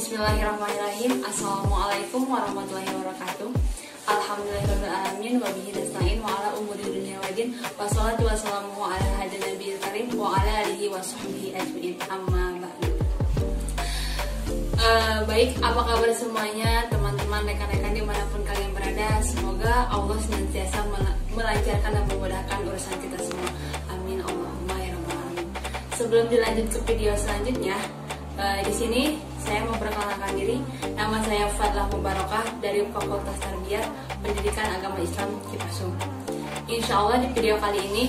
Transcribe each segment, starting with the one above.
Bismillahirrahmanirrahim. Assalamualaikum warahmatullahi wabarakatuh. Alhamdulillahirrahmanirrahim. Wabihi nasta'in wa ala umuri dunia wadin. Wassalatu wassalamu ala hadin nabiyil karim wa ala alihi wa sahbihi ajma'in. Amma ba'du. Baik, apa kabar semuanya teman-teman, rekan-rekan dimanapun kalian berada. Semoga Allah senantiasa melancarkan dan memudahkan urusan kita semua. Amin Allahumma ya rabbal alamin. Sebelum dilanjut ke video selanjutnya, di sini saya mau perkenalkan diri. Nama saya Fadlah Mubarakah dari Fakultas Tarbiyah Pendidikan Agama Islam Cipasung. Insya Allah di video kali ini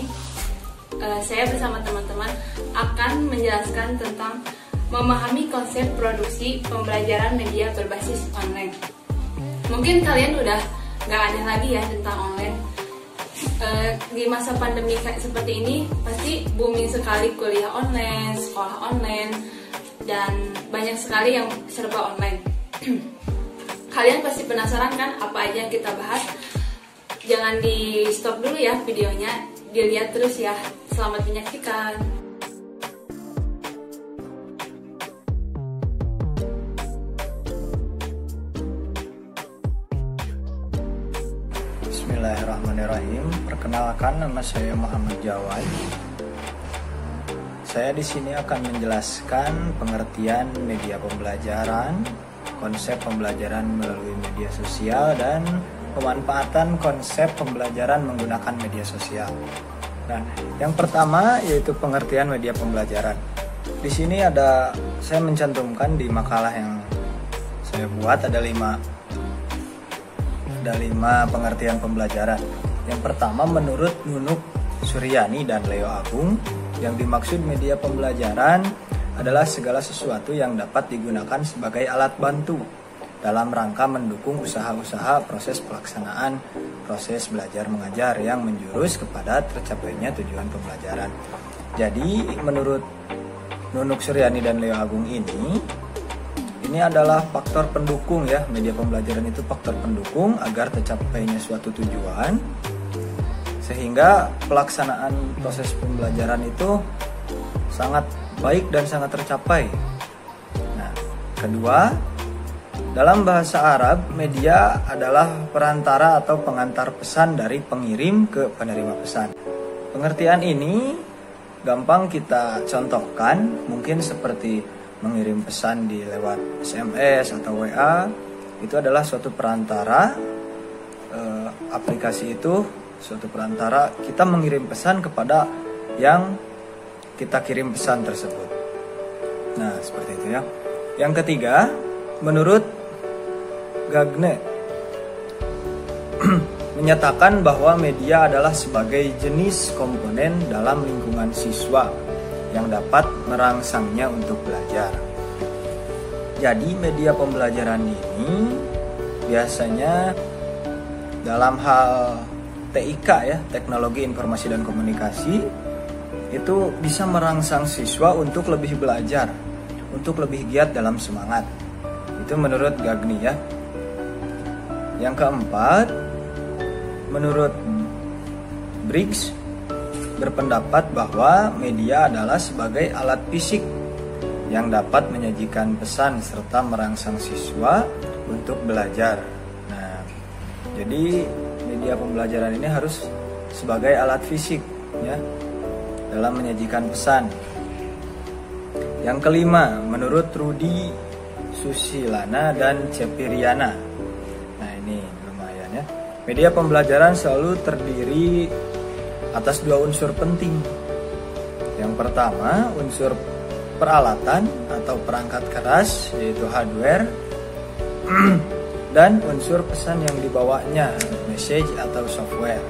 saya bersama teman-teman akan menjelaskan tentang memahami konsep produksi pembelajaran media berbasis online. Mungkin kalian udah gak aneh lagi ya tentang online. Di masa pandemi seperti ini pasti booming sekali kuliah online, sekolah online, dan banyak sekali yang serba online. Kalian pasti penasaran kan apa aja yang kita bahas? Jangan di stop dulu ya videonya, dilihat terus ya. Selamat menyaksikan. Bismillahirrahmanirrahim. Perkenalkan, nama saya Muhammad Jawad. Saya di sini akan menjelaskan pengertian media pembelajaran, konsep pembelajaran melalui media sosial, dan pemanfaatan konsep pembelajaran menggunakan media sosial. Dan yang pertama yaitu pengertian media pembelajaran. Di sini saya mencantumkan di makalah yang saya buat ada lima pengertian pembelajaran. Yang pertama menurut Nunuk Suryani dan Leo Agung, yang dimaksud media pembelajaran adalah segala sesuatu yang dapat digunakan sebagai alat bantu dalam rangka mendukung usaha-usaha proses pelaksanaan proses belajar mengajar yang menjurus kepada tercapainya tujuan pembelajaran. Jadi menurut Nunuk Suryani dan Leo Agung ini adalah faktor pendukung ya. Media pembelajaran itu faktor pendukung agar tercapainya suatu tujuan, sehingga pelaksanaan proses pembelajaran itu sangat baik dan sangat tercapai. Nah, kedua, dalam bahasa Arab, media adalah perantara atau pengantar pesan dari pengirim ke penerima pesan. Pengertian ini gampang kita contohkan, mungkin seperti mengirim pesan di lewat SMS atau WA. Itu adalah suatu perantara, aplikasi itu suatu perantara kita mengirim pesan kepada yang kita kirim pesan tersebut. Nah, seperti itu ya. Yang ketiga, menurut Gagne menyatakan bahwa media adalah sebagai jenis komponen dalam lingkungan siswa yang dapat merangsangnya untuk belajar. Jadi media pembelajaran ini biasanya dalam hal TIK ya, Teknologi Informasi dan Komunikasi, itu bisa merangsang siswa untuk lebih belajar, untuk lebih giat dalam semangat. Itu menurut Gagni ya. Yang keempat, menurut Briggs berpendapat bahwa media adalah sebagai alat fisik yang dapat menyajikan pesan serta merangsang siswa untuk belajar. Nah, jadi media pembelajaran ini harus sebagai alat fisik ya dalam menyajikan pesan. Yang kelima, menurut Rudy Susilana dan Cepiriana. Nah, ini lumayan ya. Media pembelajaran selalu terdiri atas dua unsur penting. Yang pertama, unsur peralatan atau perangkat keras, yaitu hardware, dan unsur pesan yang dibawanya, message atau software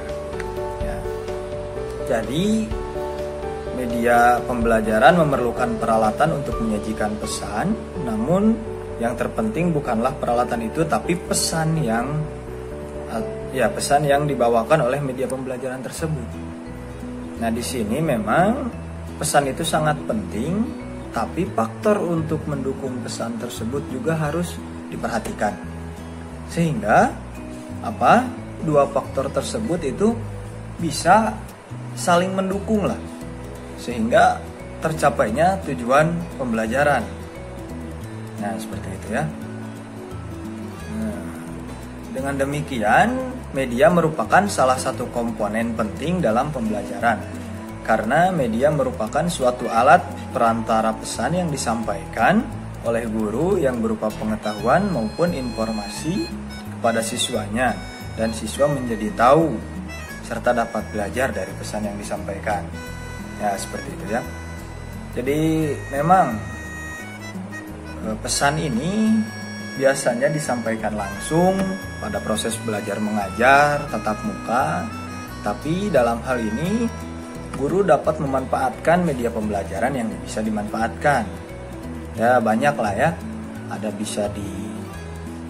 ya. Jadi media pembelajaran memerlukan peralatan untuk menyajikan pesan, namun yang terpenting bukanlah peralatan itu, tapi pesan yang dibawakan oleh media pembelajaran tersebut. Nah, di sini memang pesan itu sangat penting, tapi faktor untuk mendukung pesan tersebut juga harus diperhatikan. Sehingga dua faktor tersebut itu bisa saling mendukung lah, sehingga tercapainya tujuan pembelajaran. Nah, seperti itu ya. Dengan demikian, media merupakan salah satu komponen penting dalam pembelajaran, karena media merupakan suatu alat perantara pesan yang disampaikan oleh guru yang berupa pengetahuan maupun informasi kepada siswanya, dan siswa menjadi tahu serta dapat belajar dari pesan yang disampaikan. Ya, seperti itu ya. Jadi memang pesan ini biasanya disampaikan langsung pada proses belajar mengajar tatap muka, tapi dalam hal ini guru dapat memanfaatkan media pembelajaran yang bisa dimanfaatkan. Ya, banyak lah ya. Ada bisa di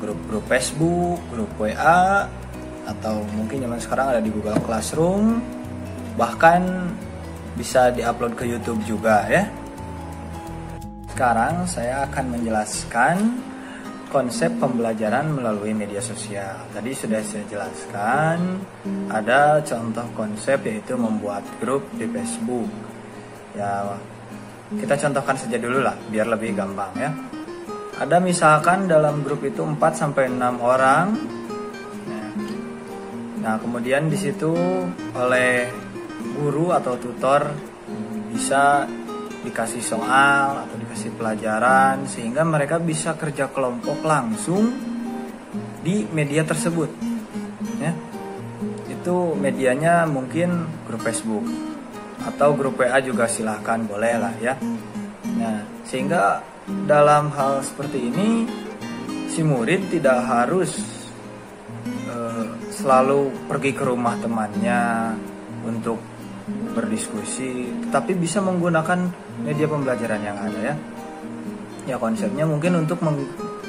grup-grup Facebook, grup WA, atau mungkin zaman sekarang ada di Google Classroom, bahkan bisa diupload ke YouTube juga ya. Sekarang saya akan menjelaskan konsep pembelajaran melalui media sosial. Tadi sudah saya jelaskan, ada contoh konsep yaitu membuat grup di Facebook. Ya, kita contohkan saja dulu lah biar lebih gampang ya. Ada misalkan dalam grup itu 4-6 orang. Nah, kemudian di situ oleh guru atau tutor bisa dikasih soal atau dikasih pelajaran sehingga mereka bisa kerja kelompok langsung di media tersebut ya. Itu medianya mungkin grup Facebook atau grup WA juga silahkan, boleh lah ya. Nah, sehingga dalam hal seperti ini si murid tidak harus selalu pergi ke rumah temannya untuk berdiskusi, tetapi bisa menggunakan media pembelajaran yang ada ya. Ya, konsepnya mungkin untuk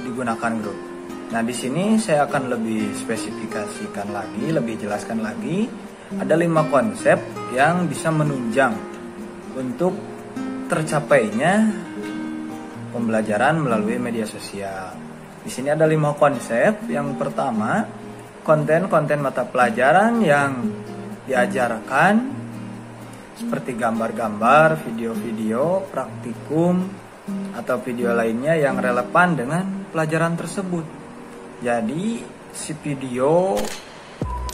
digunakan grup. Nah, di sini saya akan lebih spesifikasikan lagi, lebih jelaskan lagi. Ada 5 konsep yang bisa menunjang untuk tercapainya pembelajaran melalui media sosial. Di sini ada 5 konsep. Yang pertama, konten-konten mata pelajaran yang diajarkan seperti gambar-gambar, video-video, praktikum, atau video lainnya yang relevan dengan pelajaran tersebut. Jadi si video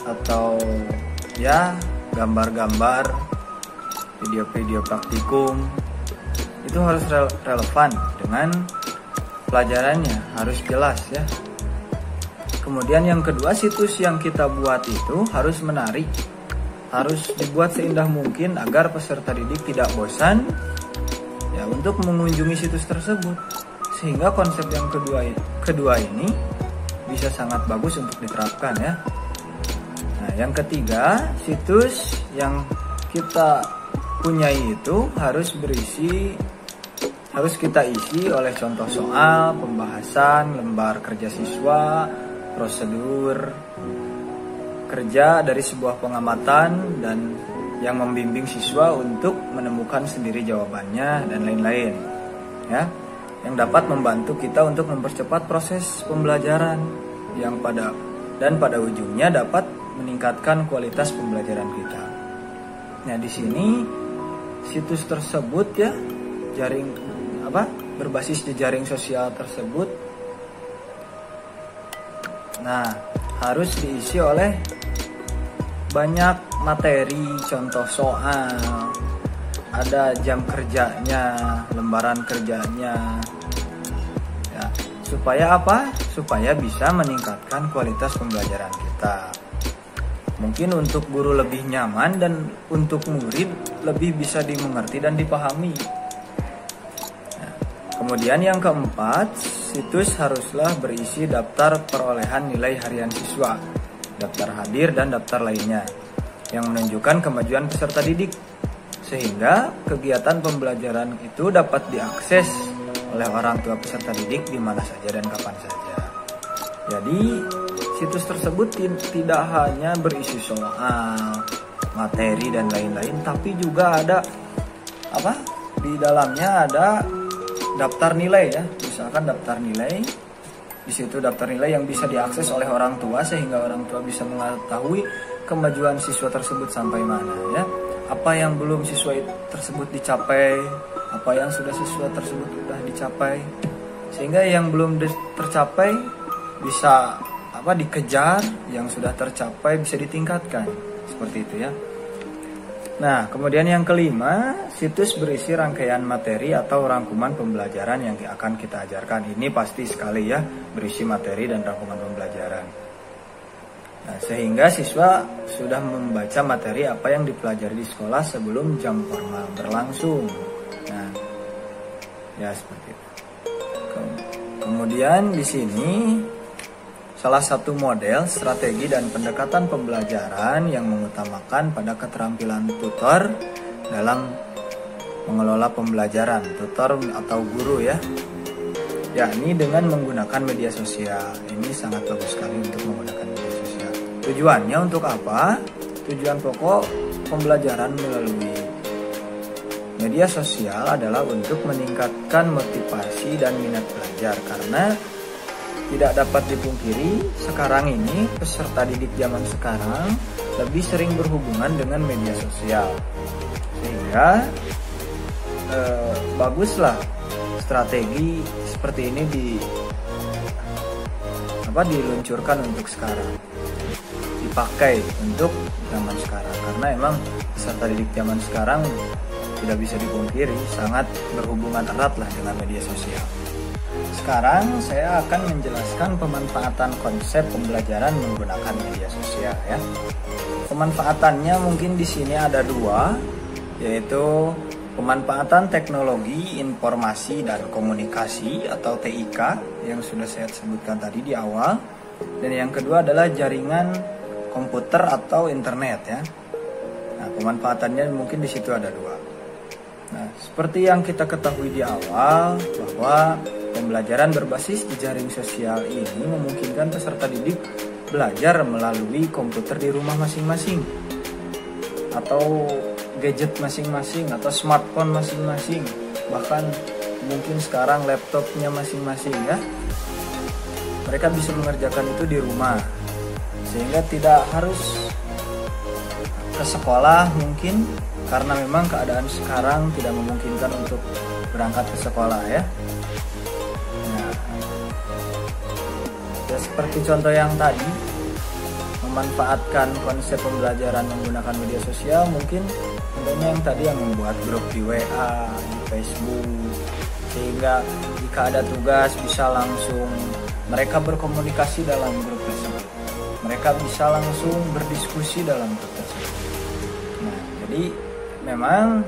atau ya gambar-gambar, video-video praktikum itu harus relevan dengan pelajarannya, harus jelas ya. Kemudian yang kedua, situs yang kita buat itu harus menarik, harus dibuat seindah mungkin agar peserta didik tidak bosan ya untuk mengunjungi situs tersebut, sehingga konsep yang kedua ini bisa sangat bagus untuk diterapkan ya. Nah, yang ketiga, situs yang kita punyai itu harus kita isi oleh contoh soal, pembahasan, lembar kerja siswa, prosedur kerja dari sebuah pengamatan, dan yang membimbing siswa untuk menemukan sendiri jawabannya dan lain-lain ya, yang dapat membantu kita untuk mempercepat proses pembelajaran yang pada ujungnya dapat meningkatkan kualitas pembelajaran kita. Nah, di sini situs tersebut ya, berbasis jejaring sosial tersebut, nah harus diisi oleh banyak materi, contoh soal, ada jam kerjanya, lembaran kerjanya ya, supaya apa? Supaya bisa meningkatkan kualitas pembelajaran kita. Mungkin untuk guru lebih nyaman dan untuk murid lebih bisa dimengerti dan dipahami. Nah, kemudian yang keempat, situs haruslah berisi daftar perolehan nilai harian siswa, daftar hadir dan daftar lainnya yang menunjukkan kemajuan peserta didik, sehingga kegiatan pembelajaran itu dapat diakses oleh orang tua peserta didik di mana saja dan kapan saja. Jadi situs tersebut tidak hanya berisi soal, materi dan lain-lain, tapi juga ada di dalamnya ada daftar nilai ya. Misalkan daftar nilai, di situ daftar nilai yang bisa diakses oleh orang tua sehingga orang tua bisa mengetahui kemajuan siswa tersebut sampai mana ya. Apa yang belum siswa tersebut dicapai, apa yang sudah siswa tersebut sudah dicapai, sehingga yang belum tercapai bisa dikejar, yang sudah tercapai bisa ditingkatkan, seperti itu ya. Nah, kemudian yang kelima, situs berisi rangkaian materi atau rangkuman pembelajaran yang akan kita ajarkan. Ini pasti sekali ya, berisi materi dan rangkuman pembelajaran. Nah, sehingga siswa sudah membaca materi apa yang dipelajari di sekolah sebelum jam formal berlangsung. Nah, ya seperti itu. Kemudian di sini salah satu model, strategi dan pendekatan pembelajaran yang mengutamakan pada keterampilan tutor dalam mengelola pembelajaran, tutor atau guru ya, yakni dengan menggunakan media sosial. Ini sangat bagus sekali untuk menggunakan media sosial. Tujuannya untuk apa? Tujuan pokok pembelajaran melalui media sosial adalah untuk meningkatkan motivasi dan minat belajar, karena tidak dapat dipungkiri sekarang ini peserta didik zaman sekarang lebih sering berhubungan dengan media sosial, sehingga baguslah strategi seperti ini diluncurkan untuk sekarang, dipakai untuk zaman sekarang, karena emang peserta didik zaman sekarang tidak bisa dipungkiri sangat berhubungan erat lah dengan media sosial. Sekarang saya akan menjelaskan pemanfaatan konsep pembelajaran menggunakan media sosial ya. Pemanfaatannya mungkin di sini ada dua, yaitu pemanfaatan teknologi informasi dan komunikasi atau TIK yang sudah saya sebutkan tadi di awal, dan yang kedua adalah jaringan komputer atau internet ya. Nah, pemanfaatannya mungkin di situ ada dua. Nah, seperti yang kita ketahui di awal bahwa pembelajaran berbasis di jaring sosial ini memungkinkan peserta didik belajar melalui komputer di rumah masing-masing, atau gadget masing-masing, atau smartphone masing-masing, bahkan mungkin sekarang laptopnya masing-masing ya. Mereka bisa mengerjakan itu di rumah, sehingga tidak harus ke sekolah mungkin, karena memang keadaan sekarang tidak memungkinkan untuk berangkat ke sekolah ya. Seperti contoh yang tadi, memanfaatkan konsep pembelajaran menggunakan media sosial, mungkin contohnya yang tadi yang membuat grup di WA, di Facebook, sehingga jika ada tugas bisa langsung mereka berkomunikasi dalam grup tersebut, mereka bisa langsung berdiskusi dalam grup tersebut. Nah, jadi memang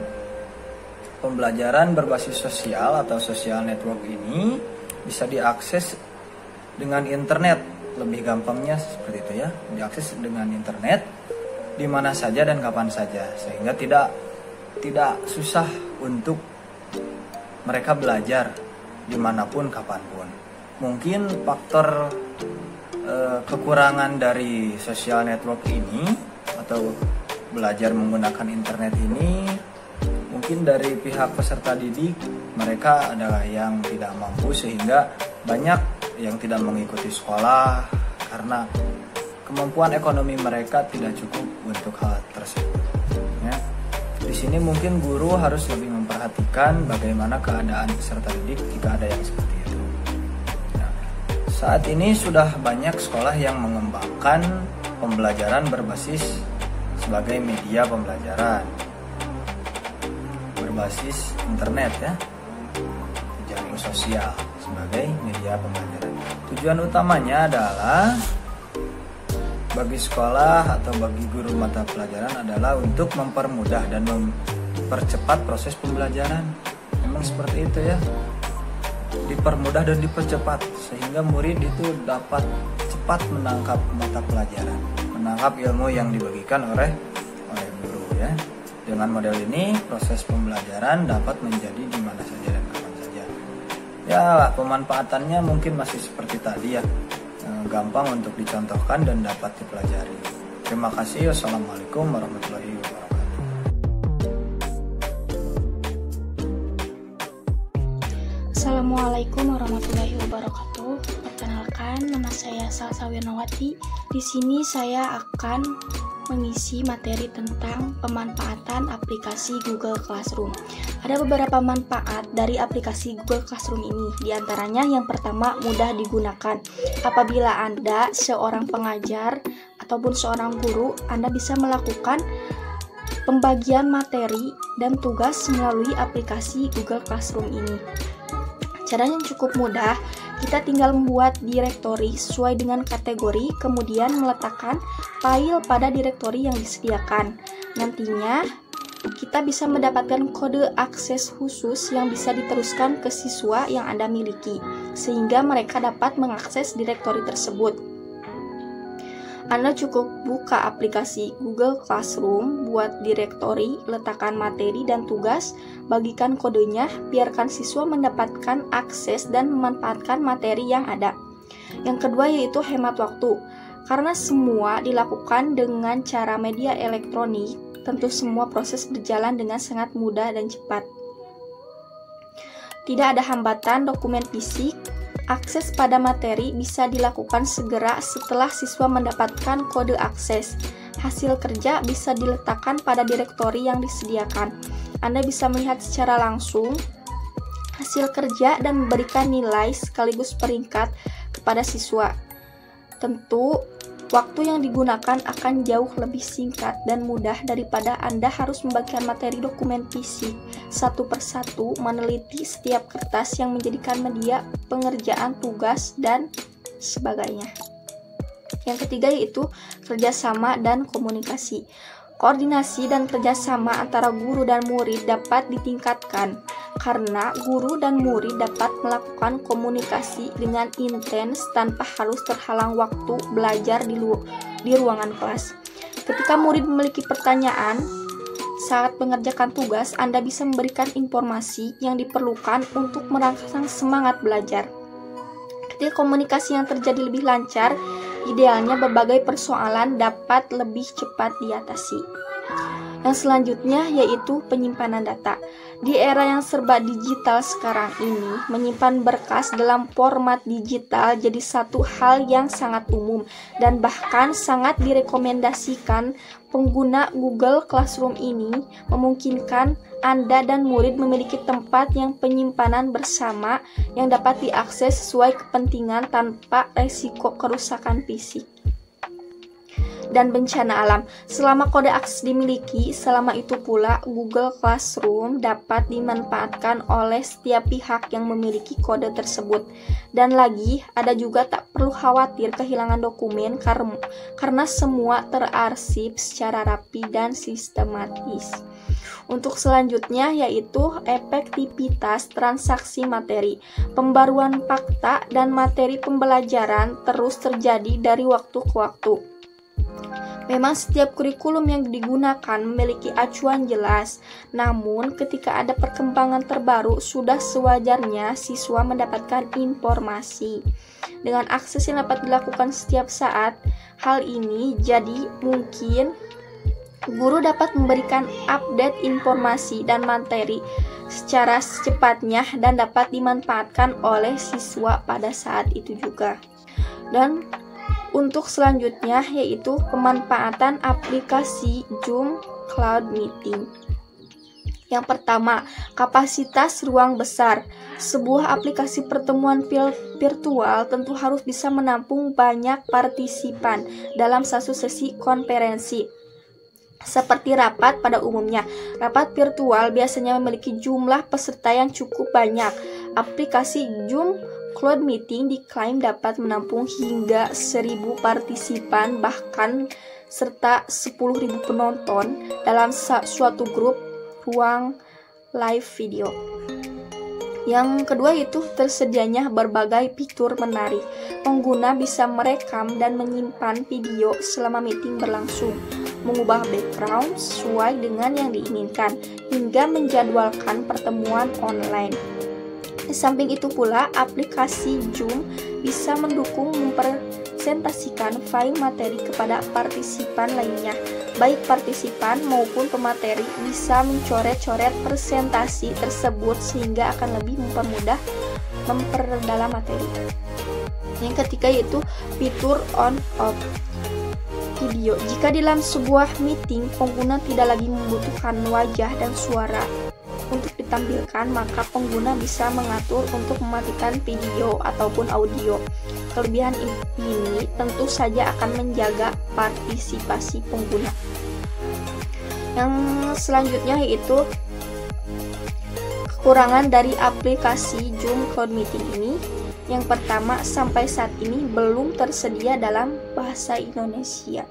pembelajaran berbasis sosial atau social network ini bisa diakses dengan internet, lebih gampangnya seperti itu ya, diakses dengan internet di mana saja dan kapan saja, sehingga tidak susah untuk mereka belajar dimanapun kapanpun. Mungkin faktor kekurangan dari social network ini atau belajar menggunakan internet ini, mungkin dari pihak peserta didik mereka adalah yang tidak mampu, sehingga banyak yang tidak mengikuti sekolah karena kemampuan ekonomi mereka tidak cukup untuk hal tersebut. Ya. Di sini mungkin guru harus lebih memperhatikan bagaimana keadaan peserta didik jika ada yang seperti itu. Nah, saat ini sudah banyak sekolah yang mengembangkan pembelajaran berbasis sebagai media pembelajaran berbasis internet ya, jaring sosial sebagai media pembelajaran. Tujuan utamanya adalah bagi sekolah atau bagi guru mata pelajaran adalah untuk mempermudah dan mempercepat proses pembelajaran. Memang seperti itu ya, dipermudah dan dipercepat sehingga murid itu dapat cepat menangkap mata pelajaran, menangkap ilmu yang dibagikan oleh guru ya. Dengan model ini proses pembelajaran dapat menjadi di mana saja dan kapan saja. Ya, pemanfaatannya mungkin masih seperti tadi ya, gampang untuk dicontohkan dan dapat dipelajari. Terima kasih. Wassalamualaikum warahmatullahi wabarakatuh. Assalamualaikum warahmatullahi wabarakatuh. Perkenalkan, nama saya Salsa Wirnawati. Di sini saya akan mengisi materi tentang pemanfaatan aplikasi Google Classroom. Ada beberapa manfaat dari aplikasi Google Classroom ini. Di antaranya yang pertama, mudah digunakan. Apabila Anda seorang pengajar ataupun seorang guru, Anda bisa melakukan pembagian materi dan tugas melalui aplikasi Google Classroom ini. Caranya cukup mudah, kita tinggal membuat direktori sesuai dengan kategori, kemudian meletakkan file pada direktori yang disediakan. Nantinya, kita bisa mendapatkan kode akses khusus yang bisa diteruskan ke siswa yang Anda miliki, sehingga mereka dapat mengakses direktori tersebut. Anda cukup buka aplikasi Google Classroom, buat direktori, letakkan materi dan tugas, bagikan kodenya, biarkan siswa mendapatkan akses dan memanfaatkan materi yang ada. Yang kedua yaitu hemat waktu. Karena semua dilakukan dengan cara media elektronik, tentu semua proses berjalan dengan sangat mudah dan cepat. Tidak ada hambatan dokumen fisik. Akses pada materi bisa dilakukan segera setelah siswa mendapatkan kode akses. Hasil kerja bisa diletakkan pada direktori yang disediakan. Anda bisa melihat secara langsung hasil kerja dan memberikan nilai sekaligus peringkat kepada siswa. Tentu, waktu yang digunakan akan jauh lebih singkat dan mudah daripada Anda harus membagikan materi dokumen fisik satu persatu, meneliti setiap kertas yang menjadikan media pengerjaan tugas dan sebagainya. Yang ketiga yaitu kerjasama dan komunikasi. Koordinasi dan kerjasama antara guru dan murid dapat ditingkatkan karena guru dan murid dapat melakukan komunikasi dengan intens tanpa harus terhalang waktu belajar di ruangan kelas. Ketika murid memiliki pertanyaan saat mengerjakan tugas, Anda bisa memberikan informasi yang diperlukan untuk merangsang semangat belajar. Ketika komunikasi yang terjadi lebih lancar, idealnya berbagai persoalan dapat lebih cepat diatasi. Yang selanjutnya yaitu penyimpanan data. Di era yang serba digital sekarang ini, menyimpan berkas dalam format digital jadi satu hal yang sangat umum dan bahkan sangat direkomendasikan. Pengguna Google Classroom ini memungkinkan Anda dan murid memiliki tempat yang penyimpanan bersama yang dapat diakses sesuai kepentingan tanpa resiko kerusakan fisik dan bencana alam. Selama kode akses dimiliki, selama itu pula Google Classroom dapat dimanfaatkan oleh setiap pihak yang memiliki kode tersebut. Dan lagi, ada juga tak perlu khawatir kehilangan dokumen karena semua terarsip secara rapi dan sistematis. Untuk selanjutnya yaitu efektivitas transaksi materi. Pembaruan fakta dan materi pembelajaran terus terjadi dari waktu ke waktu. Memang setiap kurikulum yang digunakan memiliki acuan jelas, namun ketika ada perkembangan terbaru sudah sewajarnya siswa mendapatkan informasi. Dengan akses yang dapat dilakukan setiap saat, hal ini jadi mungkin guru dapat memberikan update informasi dan materi secara secepatnya dan dapat dimanfaatkan oleh siswa pada saat itu juga. Dan untuk selanjutnya yaitu pemanfaatan aplikasi Zoom Cloud Meeting. Yang pertama, kapasitas ruang besar. Sebuah aplikasi pertemuan virtual tentu harus bisa menampung banyak partisipan dalam satu sesi konferensi. Seperti rapat pada umumnya, rapat virtual biasanya memiliki jumlah peserta yang cukup banyak. Aplikasi Zoom Cloud Meeting diklaim dapat menampung hingga 1.000 partisipan bahkan serta 10.000 penonton dalam suatu grup ruang live video. Yang kedua itu tersedianya berbagai fitur menarik. Pengguna bisa merekam dan menyimpan video selama meeting berlangsung, mengubah background sesuai dengan yang diinginkan, hingga menjadwalkan pertemuan online. Di samping itu pula, aplikasi Zoom bisa mendukung mempresentasikan file materi kepada partisipan lainnya. Baik partisipan maupun pemateri bisa mencoret-coret presentasi tersebut sehingga akan lebih mempermudah memperdalam materi. Yang ketiga yaitu fitur on-off. video. Jika dalam sebuah meeting pengguna tidak lagi membutuhkan wajah dan suara untuk ditampilkan, maka pengguna bisa mengatur untuk mematikan video ataupun audio. Kelebihan ini tentu saja akan menjaga partisipasi pengguna. Yang selanjutnya yaitu kekurangan dari aplikasi Zoom Cloud Meeting ini. Yang pertama, sampai saat ini belum tersedia dalam bahasa Indonesia.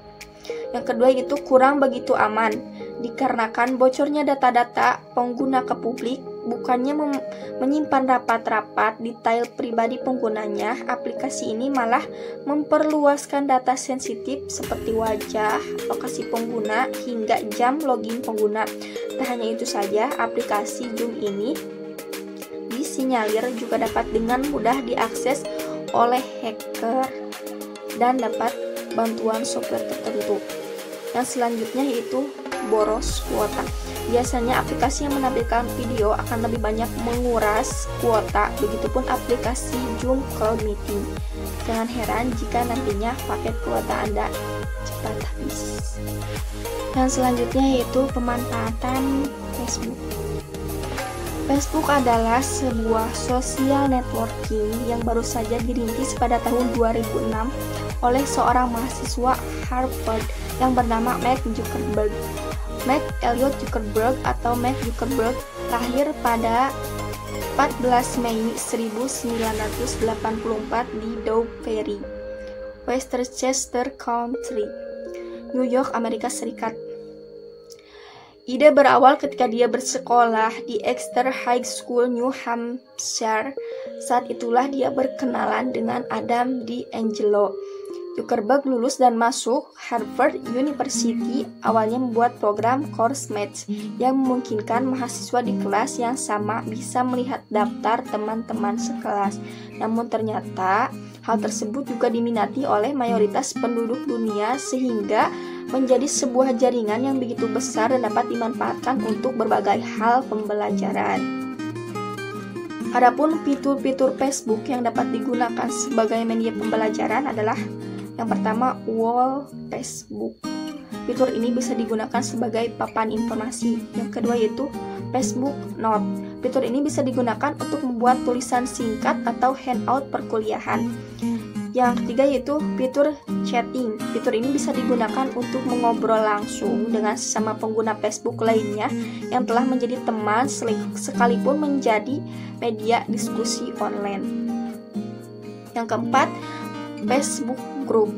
Yang kedua itu kurang begitu aman, dikarenakan bocornya data-data pengguna ke publik. Bukannya menyimpan rapat-rapat detail pribadi penggunanya, aplikasi ini malah memperluaskan data sensitif seperti wajah, lokasi pengguna, hingga jam login pengguna. Tak hanya itu saja, aplikasi Zoom ini disinyalir juga dapat dengan mudah diakses oleh hacker dan dapat bantuan software tertentu. Yang selanjutnya yaitu boros kuota. Biasanya aplikasi yang menampilkan video akan lebih banyak menguras kuota, begitupun aplikasi Zoom Cloud Meeting. Jangan heran jika nantinya paket kuota Anda cepat habis. Yang selanjutnya yaitu pemanfaatan Facebook. Facebook adalah sebuah social networking yang baru saja dirintis pada tahun 2006 oleh seorang mahasiswa Harvard yang bernama Mark Zuckerberg. Mark Elliot Zuckerberg atau Mark Zuckerberg lahir pada 14 Mei 1984 di Dow Ferry, Westchester County, New York, Amerika Serikat. Ide berawal ketika dia bersekolah di Exeter High School, New Hampshire. Saat itulah dia berkenalan dengan Adam D'Angelo. Zuckerberg lulus dan masuk Harvard University, awalnya membuat program course match yang memungkinkan mahasiswa di kelas yang sama bisa melihat daftar teman-teman sekelas. Namun ternyata hal tersebut juga diminati oleh mayoritas penduduk dunia sehingga menjadi sebuah jaringan yang begitu besar dan dapat dimanfaatkan untuk berbagai hal pembelajaran. Adapun fitur-fitur Facebook yang dapat digunakan sebagai media pembelajaran adalah yang pertama, Wall Facebook. Fitur ini bisa digunakan sebagai papan informasi. Yang kedua yaitu Facebook Note. Fitur ini bisa digunakan untuk membuat tulisan singkat atau handout perkuliahan. Yang ketiga yaitu fitur chatting. Fitur ini bisa digunakan untuk mengobrol langsung dengan sesama pengguna Facebook lainnya yang telah menjadi teman sekalipun menjadi media diskusi online. Yang keempat, Facebook Group.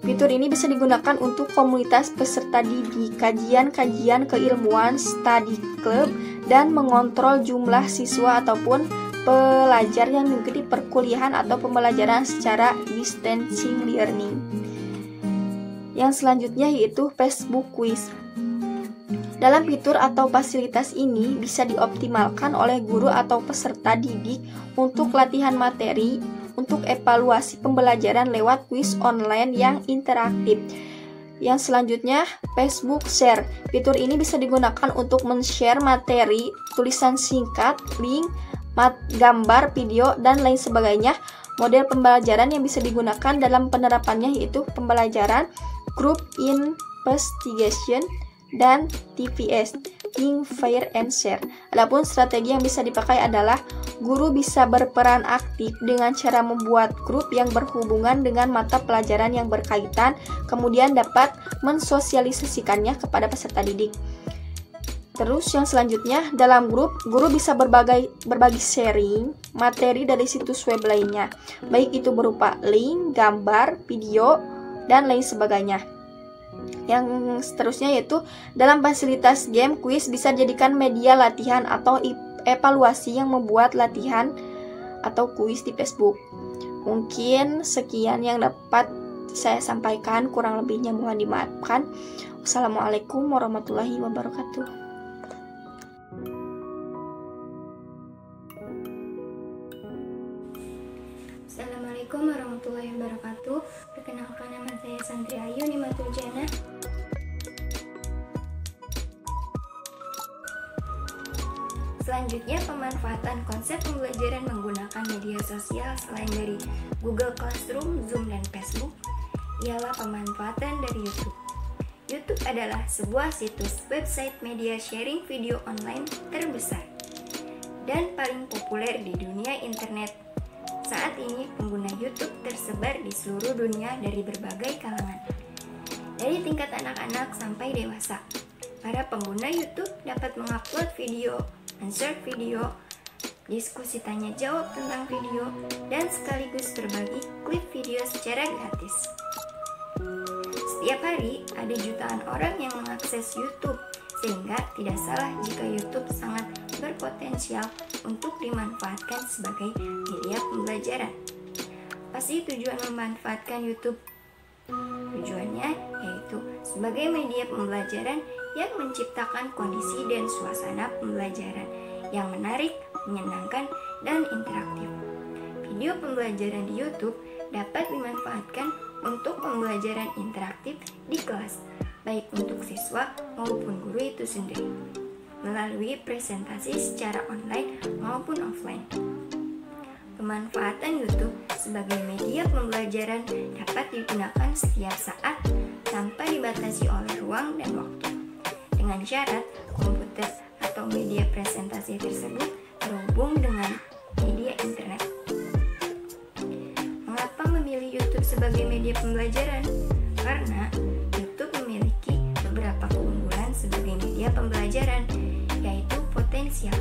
Fitur ini bisa digunakan untuk komunitas peserta didik, kajian-kajian keilmuan, study club, dan mengontrol jumlah siswa ataupun pelajar yang mengikuti perkuliahan atau pembelajaran secara distancing learning. Yang selanjutnya yaitu Facebook Quiz. Dalam fitur atau fasilitas ini bisa dioptimalkan oleh guru atau peserta didik untuk latihan materi, untuk evaluasi pembelajaran lewat kuis online yang interaktif. Yang selanjutnya, Facebook Share. Fitur ini bisa digunakan untuk men-share materi, tulisan singkat, link, gambar, video, dan lain sebagainya. Model pembelajaran yang bisa digunakan dalam penerapannya yaitu pembelajaran Group Investigation dan TPS, Think, Share, and Share. Adapun strategi yang bisa dipakai adalah guru bisa berperan aktif dengan cara membuat grup yang berhubungan dengan mata pelajaran yang berkaitan, kemudian dapat mensosialisasikannya kepada peserta didik. Terus yang selanjutnya, dalam grup, guru bisa berbagi sharing materi dari situs web lainnya, baik itu berupa link, gambar, video, dan lain sebagainya. Yang seterusnya yaitu dalam fasilitas game, kuis bisa dijadikan media latihan atau evaluasi yang membuat latihan atau kuis di Facebook. Mungkin sekian yang dapat saya sampaikan, kurang lebihnya mohon dimaafkan. Wassalamualaikum warahmatullahi wabarakatuh. Assalamualaikum warahmatullahi wabarakatuh. Perkenalkan, nama saya Santri Ayu Nimatul Jana. Selanjutnya, pemanfaatan konsep pembelajaran menggunakan media sosial selain dari Google Classroom, Zoom, dan Facebook. ialah pemanfaatan dari YouTube. YouTube adalah sebuah situs website media sharing video online terbesar dan paling populer di dunia internet. Saat ini pengguna YouTube tersebar di seluruh dunia dari berbagai kalangan, dari tingkat anak-anak sampai dewasa. Para pengguna YouTube dapat mengupload video, men-share video, diskusi tanya jawab tentang video, dan sekaligus berbagi klip video secara gratis. Setiap hari ada jutaan orang yang mengakses YouTube, sehingga tidak salah jika YouTube sangat berpotensial untuk dimanfaatkan sebagai media pembelajaran. Pasti tujuan memanfaatkan YouTube? Tujuannya yaitu sebagai media pembelajaran yang menciptakan kondisi dan suasana pembelajaran yang menarik, menyenangkan, dan interaktif. Video pembelajaran di YouTube dapat dimanfaatkan untuk pembelajaran interaktif di kelas, baik untuk siswa maupun guru itu sendiri, melalui presentasi secara online maupun offline. Pemanfaatan YouTube sebagai media pembelajaran dapat digunakan setiap saat tanpa dibatasi oleh ruang dan waktu, dengan syarat komputer atau media presentasi tersebut terhubung dengan media internet. Mengapa memilih YouTube sebagai media pembelajaran? Karena YouTube memiliki beberapa keunggulan sebagai media pembelajaran, yaitu potensial.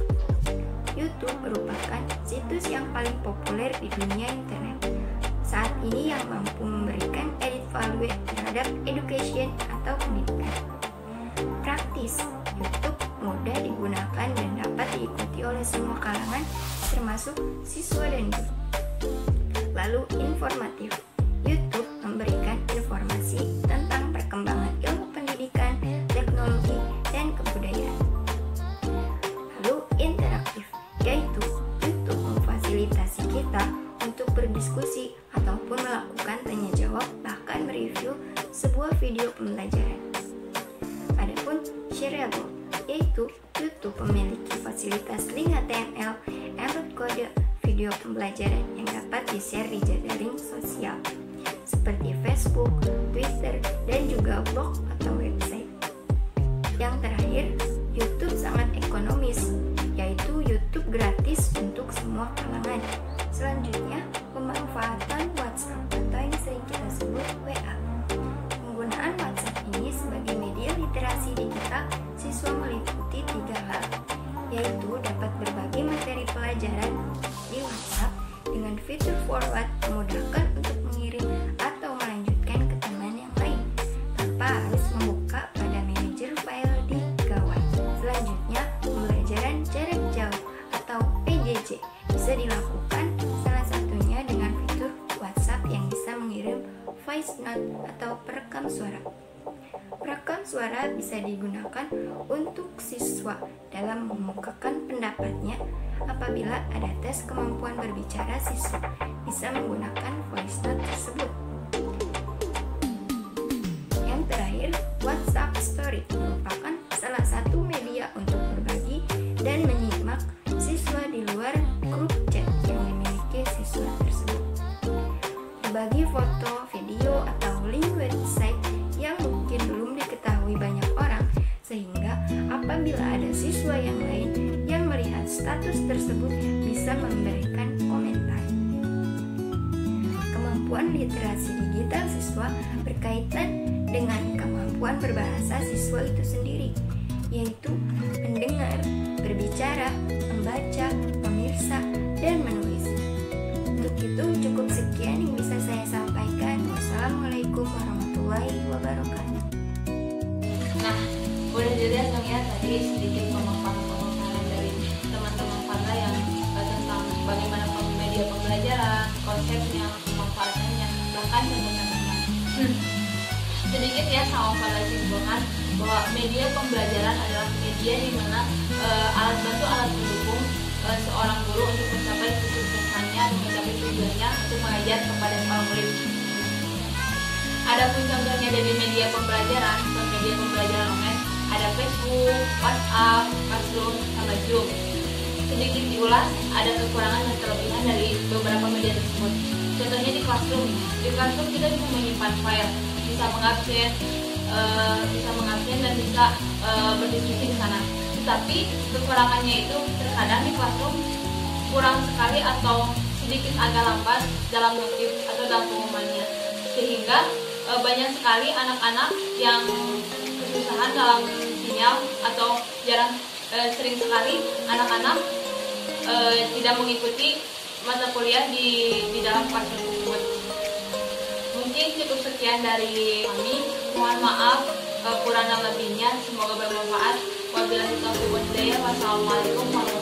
YouTube merupakan situs yang paling populer di dunia internet saat ini yang mampu memberikan added value terhadap education atau pendidikan. Praktis, YouTube mudah digunakan dan dapat diikuti oleh semua kalangan termasuk siswa dan guru. Lalu informatif, YouTube memberikan informasi tentang perkembangan ilmu pendidikan, teknologi, dan kebudayaan. Lalu interaktif, yaitu YouTube memfasilitasi kita untuk berdiskusi ataupun melakukan tanya jawab, bahkan mereview sebuah video pembelajaran. Adapun shareable, yaitu YouTube memiliki fasilitas link HTML, embed kode video pembelajaran yang dapat di-share di jaring sosial seperti Facebook, Twitter, dan juga blog atau website. Yang terakhir, YouTube sangat ekonomis, yaitu YouTube gratis untuk semua kalangan. Selanjutnya, pemanfaatan WhatsApp atau yang sering kita sebut WA. Penggunaan WhatsApp ini sebagai media literasi digital siswa meliputi 3 hal, yaitu dapat berbagi materi pelajaran di WhatsApp dengan fitur forward memudahkan untuk mengirim atau melanjutkan ke teman yang lain tanpa harus membuka pada manajer file di gawai. Selanjutnya, pembelajaran jarak jauh atau PJJ bisa dilakukan salah satunya dengan fitur WhatsApp yang bisa mengirim voice note atau perekam suara. Perekam suara bisa digunakan untuk siswa dalam mengemukakan pendapatnya. Apabila ada tes kemampuan berbicara, siswa bisa menggunakan voice note tersebut. Yang terakhir, WhatsApp Story merupakan salah satu media untuk berbagi dan menyimak siswa di luar grup chat yang dimiliki siswa tersebut. Berbagi foto, video, atau link website yang mungkin belum diketahui banyak orang, sehingga apabila ada siswa yang lain yang melihat status tersebut bisa memberikan komentar. Kemampuan literasi digital siswa berkaitan dengan kemampuan berbahasa siswa itu sendiri, yaitu mendengar, berbicara, membaca, memirsa, dan menulis. Untuk itu cukup sekian yang bisa saya sampaikan. Wassalamualaikum warahmatullahi wabarakatuh. Nah, udah dilihat dong ya tadi sedikit pemaparan dari teman-teman Fanda yang tentang bagaimana media pembelajaran, konsepnya, pemanfaatannya, bahkan teman-teman. Sedikit ya sama Fanda simpulkan bahwa media pembelajaran adalah media di mana alat bantu, alat pendukung seorang guru untuk mencapai kesuksesannya, mencapai tujuannya untuk mengajar kepada para murid. Adapun contohnya dari media pembelajaran online ada Facebook, WhatsApp, Classroom, sama Zoom. sedikit diulas, ada kekurangan dan kelebihan dari beberapa media tersebut. Contohnya di Classroom. Di Classroom kita bisa menyimpan file, bisa mengabsen, dan bisa berdiskusi di sana. Tetapi kekurangannya itu terkadang di Classroom kurang sekali atau sedikit agak lambat dalam notif atau dalam pengumumannya, sehingga banyak sekali anak-anak yang kesusahan dalam sinyal atau sering sekali anak-anak tidak mengikuti mata kuliah di dalam kelas tersebut. Mungkin cukup sekian dari kami. Mohon maaf kurang dan lebihnya. Semoga bermanfaat. Wabillahi taufiq wal hidayah. Wassalamualaikum warahmatullahi wabarakatuh.